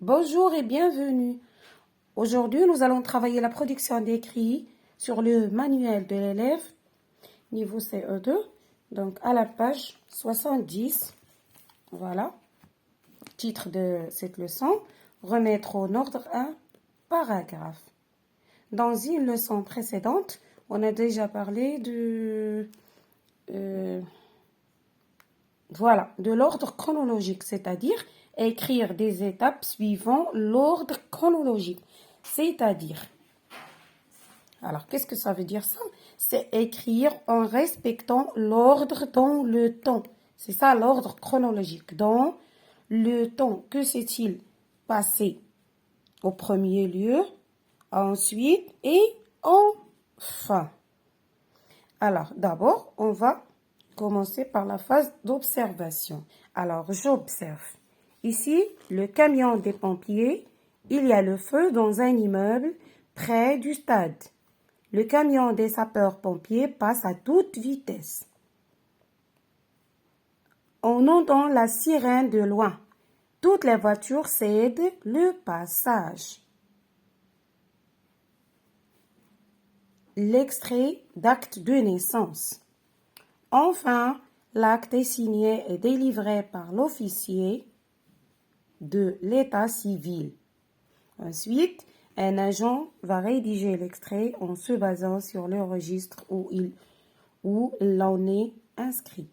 Bonjour et bienvenue. Aujourd'hui, nous allons travailler la production d'écrits sur le manuel de l'élève niveau CE2, donc à la page 70. Voilà, titre de cette leçon, remettre en ordre un paragraphe. Dans une leçon précédente, on a déjà parlé de l'ordre chronologique, c'est-à-dire écrire des étapes suivant l'ordre chronologique. C'est-à-dire, alors qu'est-ce que ça veut dire ça? C'est écrire en respectant l'ordre dans le temps. C'est ça l'ordre chronologique. Dans le temps, que s'est-il passé au premier lieu, ensuite et enfin? Alors d'abord, on va commencer par la phase d'observation. Alors, j'observe. Ici, le camion des pompiers, il y a le feu dans un immeuble près du stade. Le camion des sapeurs-pompiers passe à toute vitesse. On entend la sirène de loin. Toutes les voitures cèdent le passage. L'extrait d'acte de naissance. Enfin, l'acte est signé et délivré par l'officier de l'état civil. Ensuite, un agent va rédiger l'extrait en se basant sur le registre où il en est inscrit.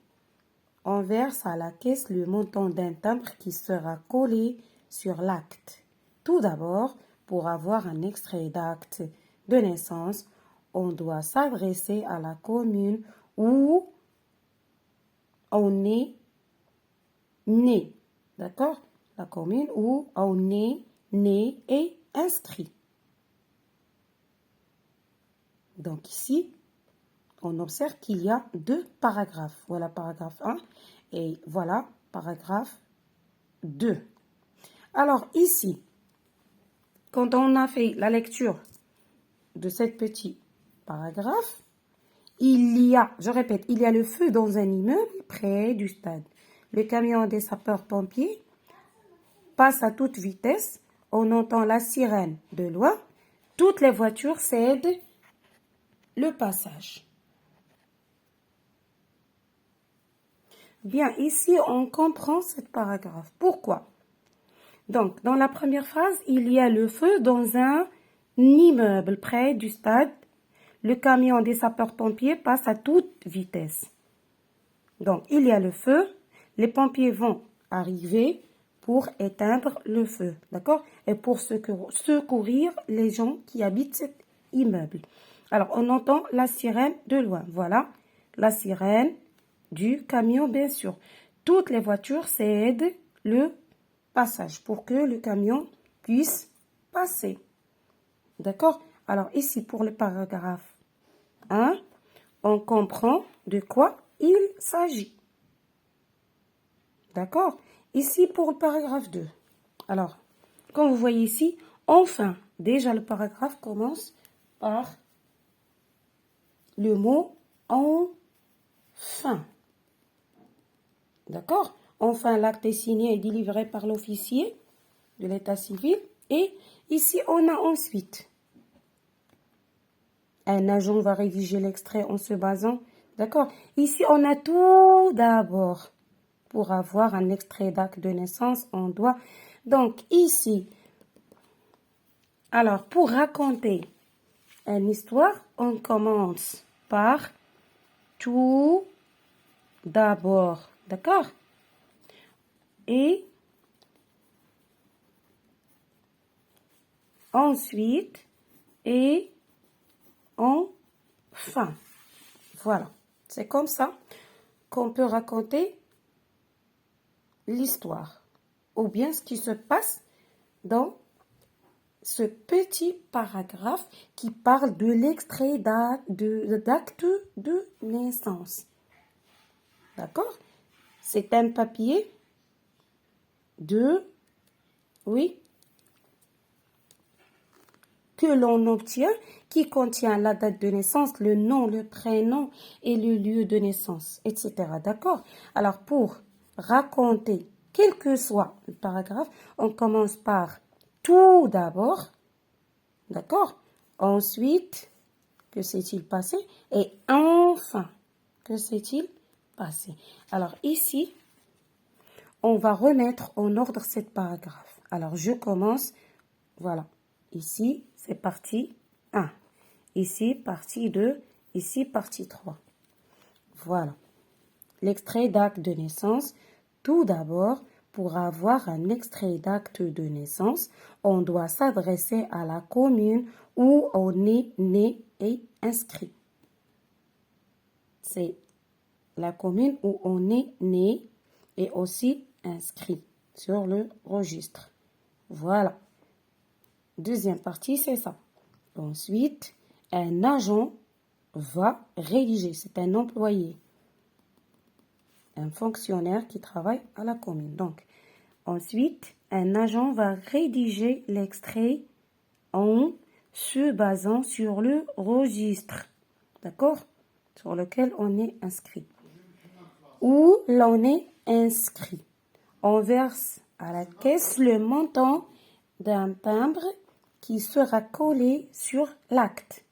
On verse à la caisse le montant d'un timbre qui sera collé sur l'acte. Tout d'abord, pour avoir un extrait d'acte de naissance, on doit s'adresser à la commune où on est né. D'accord? La commune où on est né et inscrit. Donc ici, on observe qu'il y a deux paragraphes. Voilà paragraphe 1 et voilà paragraphe 2. Alors ici, quand on a fait la lecture de ce petit paragraphe, je répète, il y a le feu dans un immeuble près du stade. Le camion des sapeurs-pompiers passe à toute vitesse. On entend la sirène de loin. Toutes les voitures cèdent le passage. Bien, ici, on comprend ce paragraphe. Pourquoi? Donc, dans la première phrase, il y a le feu dans un immeuble près du stade. Le camion des sapeurs-pompiers passe à toute vitesse. Donc, il y a le feu. Les pompiers vont arriver pour éteindre le feu, d'accord? Et pour secourir les gens qui habitent cet immeuble. Alors, on entend la sirène de loin. Voilà, la sirène du camion, bien sûr. Toutes les voitures cèdent le passage pour que le camion puisse passer. D'accord? Alors, ici, pour le paragraphe 1, on comprend de quoi il s'agit. D'accord? Ici, pour le paragraphe 2. Alors, comme vous voyez ici, enfin, déjà le paragraphe commence par le mot enfin. D'accord? Enfin, l'acte est signé et délivré par l'officier de l'état civil. Et ici, on a ensuite. Un agent va rédiger l'extrait en se basant. D'accord? Ici, on a tout d'abord. Pour avoir un extrait d'acte de naissance, on doit... Donc, ici, alors, pour raconter une histoire, on commence par tout d'abord. D'accord? Et ensuite, et enfin. Voilà. C'est comme ça qu'on peut raconter l'histoire ou bien ce qui se passe dans ce petit paragraphe qui parle de l'extrait d'acte de naissance. D'accord? C'est un papier que l'on obtient qui contient la date de naissance, le nom, le prénom et le lieu de naissance, etc. D'accord? Alors, pour raconter quel que soit le paragraphe, on commence par tout d'abord, d'accord? Ensuite, que s'est-il passé? Et enfin, que s'est-il passé? Alors ici, on va remettre en ordre cette paragraphe. Alors je commence, voilà, ici c'est partie 1, ici partie 2, ici partie 3. Voilà, l'extrait d'acte de naissance. Tout d'abord, pour avoir un extrait d'acte de naissance, on doit s'adresser à la commune où on est né et inscrit. C'est la commune où on est né et aussi inscrit sur le registre. Voilà. Deuxième partie, c'est ça. Ensuite, un agent va rédiger. C'est un employé, un fonctionnaire qui travaille à la commune. Donc, ensuite, un agent va rédiger l'extrait en se basant sur le registre, d'accord, sur lequel on est inscrit. Où l'on est inscrit. On verse à la caisse le montant d'un timbre qui sera collé sur l'acte.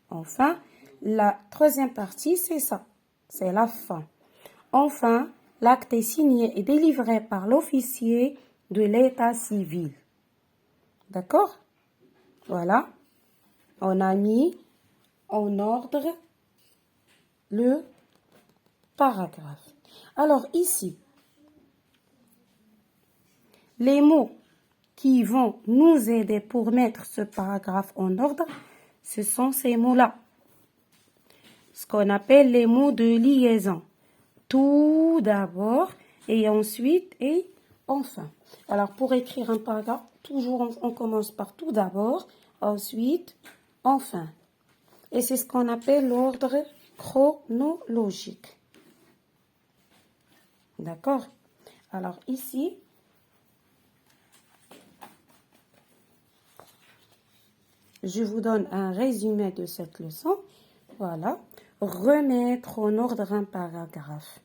Enfin, la troisième partie, c'est ça. C'est la fin. Enfin, l'acte est signé et délivré par l'officier de l'état civil. D'accord? Voilà. On a mis en ordre le paragraphe. Alors ici, les mots qui vont nous aider pour mettre ce paragraphe en ordre, ce sont ces mots-là. Ce qu'on appelle les mots de liaison. Tout d'abord, et ensuite, et enfin. Alors, pour écrire un paragraphe, toujours on commence par tout d'abord, ensuite, enfin. Et c'est ce qu'on appelle l'ordre chronologique. D'accord? Alors, ici, je vous donne un résumé de cette leçon. Voilà. Remettre en ordre un paragraphe.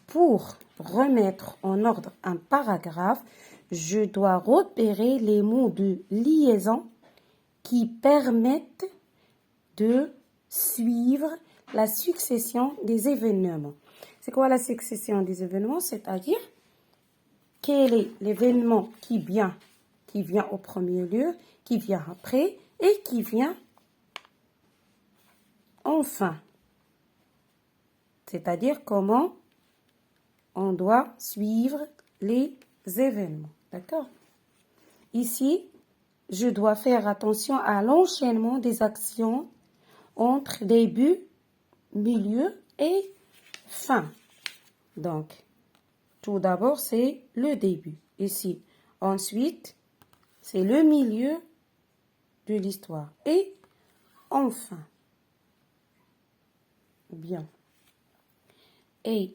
Pour remettre en ordre un paragraphe, je dois repérer les mots de liaison qui permettent de suivre la succession des événements. C'est quoi la succession des événements? C'est-à-dire, quel est l'événement qui vient au premier lieu, qui vient après et qui vient enfin. C'est-à-dire comment on doit suivre les événements. D'accord? Ici, je dois faire attention à l'enchaînement des actions entre début, milieu et fin. Donc, tout d'abord, c'est le début, ici. Ensuite, c'est le milieu de l'histoire. Et enfin. Bien. Et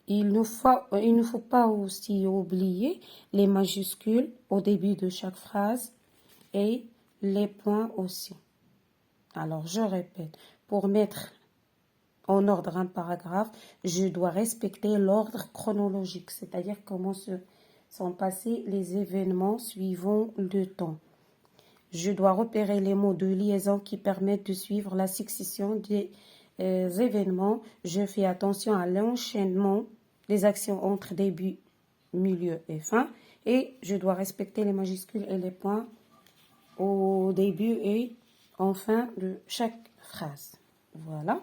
il ne faut pas aussi oublier les majuscules au début de chaque phrase et les points aussi. Alors, je répète, pour mettre en ordre un paragraphe, je dois respecter l'ordre chronologique, c'est-à-dire comment sont passés les événements suivant le temps. Je dois repérer les mots de liaison qui permettent de suivre la succession des événements. Je fais attention à l'enchaînement des actions entre début, milieu et fin. Et je dois respecter les majuscules et les points au début et en fin de chaque phrase. Voilà.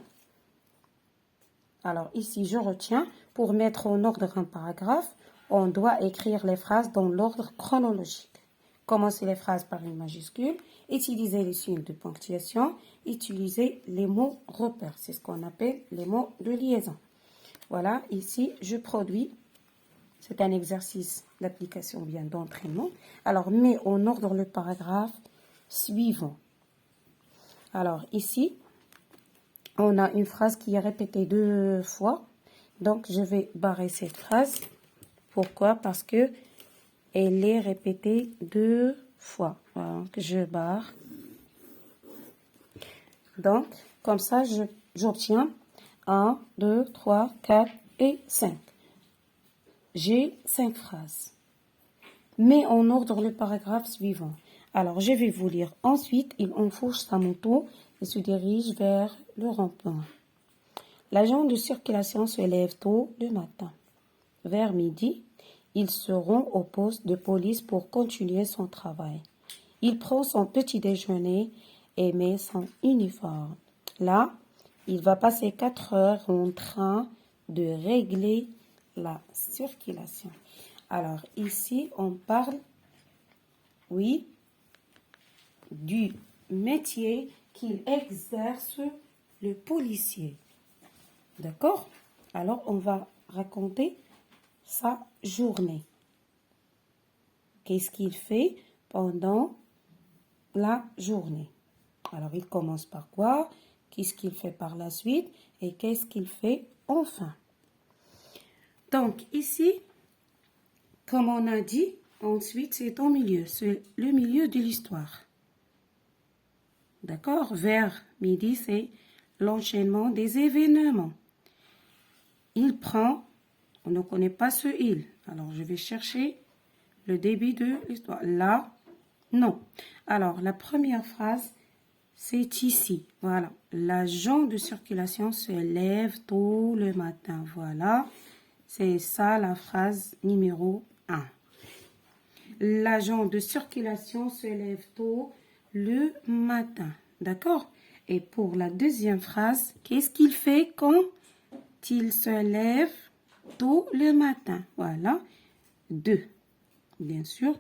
Alors ici, je retiens, pour mettre en ordre un paragraphe, on doit écrire les phrases dans l'ordre chronologique. Commencer les phrases par une majuscule, utiliser les signes de ponctuation, utiliser les mots repères. C'est ce qu'on appelle les mots de liaison. Voilà, ici, je produis. C'est un exercice d'application bien d'entraînement. Alors, mets en ordre le paragraphe suivant. Alors, ici, on a une phrase qui est répétée 2 fois. Donc, je vais barrer cette phrase. Pourquoi? Parce que elle est répétée 2 fois. Voilà, je barre. Donc, comme ça, j'obtiens 1, 2, 3, 4 et 5. j'ai 5 phrases. Mais en ordre le paragraphe suivant. Alors, je vais vous lire. Ensuite, il enfourche sa moto et se dirige vers le rond-point. L'agent de circulation se lève tôt le matin. Vers midi, il se rend au poste de police pour continuer son travail. Il prend son petit déjeuner et met son uniforme. Là, il va passer 4 heures en train de régler la circulation. Alors, ici, on parle, oui, du métier qu'il exerce le policier. D'accord? Alors, on va raconter sa journée. Qu'est-ce qu'il fait pendant la journée? Alors, il commence par quoi? Qu'est-ce qu'il fait par la suite? Et qu'est-ce qu'il fait enfin? Donc, ici, comme on a dit, ensuite, c'est au milieu. C'est le milieu de l'histoire. D'accord? Vers midi, c'est l'enchaînement des événements. Il prend, on ne connaît pas ce il. Alors, je vais chercher le début de l'histoire. Là, non. Alors, la première phrase, c'est ici. Voilà. L'agent de circulation se lève tôt le matin. Voilà. C'est ça la phrase numéro 1. L'agent de circulation se lève tôt le matin. D'accord? Et pour la deuxième phrase, qu'est-ce qu'il fait quand il se lève tôt le matin? Voilà. 2. Bien sûr.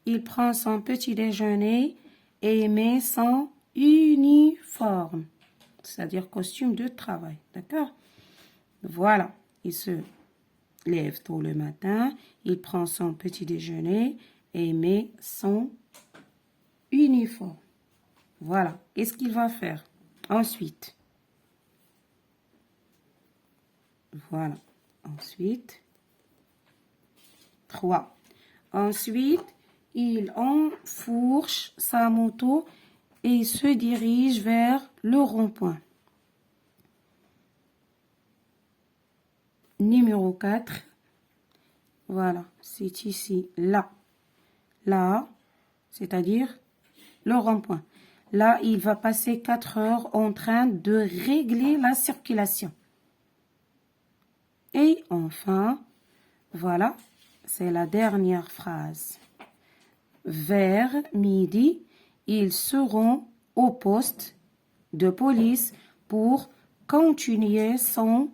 Il prend son petit déjeuner et met son uniforme, c'est-à-dire costume de travail. D'accord? Voilà. Il se lève tôt le matin, il prend son petit déjeuner et met son uniforme. Voilà. Qu'est-ce qu'il va faire ensuite? Voilà. Ensuite, 3. Ensuite, il enfourche sa moto et se dirige vers le rond-point. Numéro 4. Voilà, c'est ici, là. Là, c'est-à-dire le rond-point. Là, il va passer 4 heures en train de régler la circulation. Et enfin, voilà, c'est la dernière phrase. Vers midi, ils seront au poste de police pour continuer son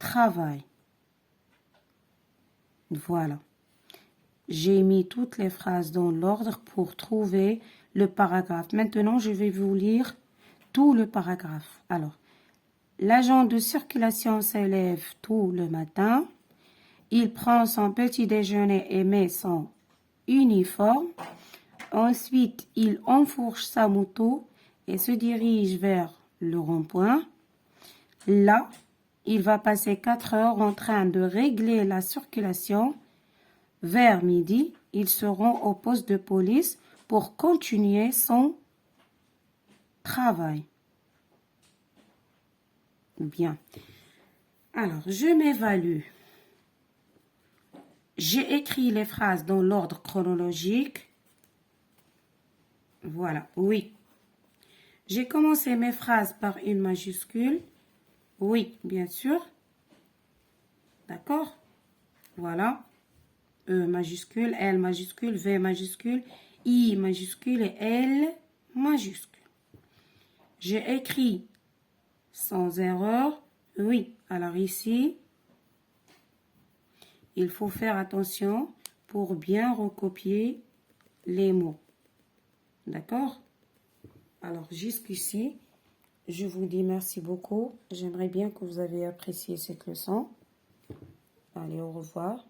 travail. Voilà. J'ai mis toutes les phrases dans l'ordre pour trouver le paragraphe. Maintenant, je vais vous lire tout le paragraphe. Alors, l'agent de circulation se lève tôt le matin. Il prend son petit déjeuner et met son uniforme. Ensuite, il enfourche sa moto et se dirige vers le rond-point. Là, il va passer 4 heures en train de régler la circulation. Vers midi, ils seront au poste de police pour continuer son travail. Bien. Alors, je m'évalue. J'ai écrit les phrases dans l'ordre chronologique. Voilà, oui. J'ai commencé mes phrases par une majuscule. Oui, bien sûr. D'accord? Voilà. E majuscule, L majuscule, V majuscule, I majuscule et L majuscule. J'ai écrit sans erreur. Oui, alors ici, il faut faire attention pour bien recopier les mots. D'accord? Alors, jusqu'ici, je vous dis merci beaucoup. J'aimerais bien que vous avez apprécié cette leçon. Allez, au revoir.